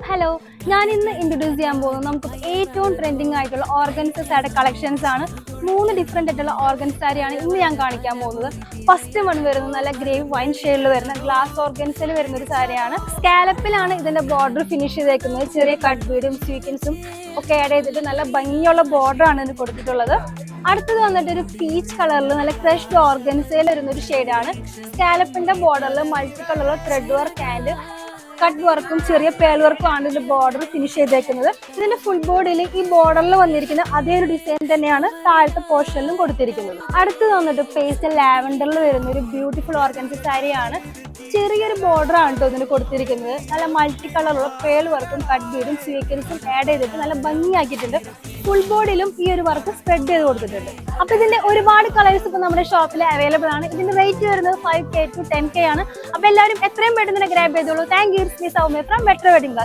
Hello, ഞാൻ ഇന്ന് introduce ചെയ്യാൻ പോകുന്നത് നമുക്ക് ഏറ്റവും ട്രെൻഡിങ് ആയിട്ടുള്ള ഓർഗൻസ സാരി കളക്ഷൻസ് ആണ്. 3 ഡിഫറെന്റ് ആയിട്ടുള്ള ഓർഗൻസ സാരിയാണ് ഇന്ന് ഞാൻ കാണിക്കാൻ പോകുന്നത്. ഫസ്റ്റ് വൺ വരുന്നത് നല്ല ഗ്രേവ് വൈൻ ഷെയ്ഡിൽ വരുന്ന ഗ്ലാസ് ഓർഗൻസിൽ വരുന്ന ഒരു സാരിയാണ്. സ്കാലപ്പിലാണ് ഇതിന്റെ ബോർഡർ ഫിനിഷ് ചെയ്തേക്കുന്നത്. ചെറിയ കട്ട് ബീഡും സ്വീക്കൻസും ഒക്കെ ആഡ് ചെയ്തിട്ട് നല്ല ഭംഗിയുള്ള ബോർഡർ ആണ് ഇതിന് കൊടുത്തിട്ടുള്ളത്. അടുത്തത് വന്നിട്ട് ഒരു പീച്ച് കളറിൽ നല്ല ക്രഷ്ഡ് ഓർഗൻസയിൽ വരുന്ന ഒരു ഷെയ്ഡാണ്. സ്കാലപ്പിന്റെ ബോർഡറിൽ മൾട്ടി കളറുള്ള ത്രെഡ് വർക്ക് ആൻഡ് കട്ട് വർക്കും ചെറിയ പേൾ വർക്കും ആണ് ഇതിന്റെ ബോർഡർ ഫിനിഷ് ചെയ്തേക്കുന്നത്. ഇതിന്റെ ഫുൾ ബോഡിയിൽ ഈ ബോർഡറിൽ വന്നിരിക്കുന്ന അതേ ഒരു ഡിസൈൻ തന്നെയാണ് താഴത്തെ പോർഷനിലും കൊടുത്തിരിക്കുന്നത്. അടുത്തത് വന്നിട്ട് പേസ്റ്റൽ ലാവൻഡറിൽ വരുന്ന ഒരു ബ്യൂട്ടിഫുൾ ഓർഗൻസ സാരിയാണ്. ചെറിയൊരു ബോർഡർ ആണ് കേട്ടോ ഇതിന് കൊടുത്തിരിക്കുന്നത്. നല്ല മൾട്ടി കളറുള്ള പേൾ വർക്കും കട്ട് ബീഡും സ്വീക്കൻസും ആഡ് ചെയ്തിട്ട് നല്ല ഭംഗിയാക്കിയിട്ടുണ്ട്. ഫുൾ ബോഡിയിലും ഈ ഒരു വർക്ക് സ്പ്രെഡ് ചെയ്ത് കൊടുത്തിട്ടുണ്ട്. അപ്പൊ ഇതിന്റെ ഒരുപാട് കളേഴ്സ് ഇപ്പൊ നമ്മുടെ ഷോപ്പിൽ അവൈലബിൾ ആണ്. ഇതിന്റെ റേറ്റ് വരുന്നത് 5K to 10K ആണ്. അപ്പൊ എല്ലാവരും എത്രയും പെട്ടെന്ന് ഗ്രാബ് ചെയ്തോളൂ. Thank you. From Metro Wedding Glass.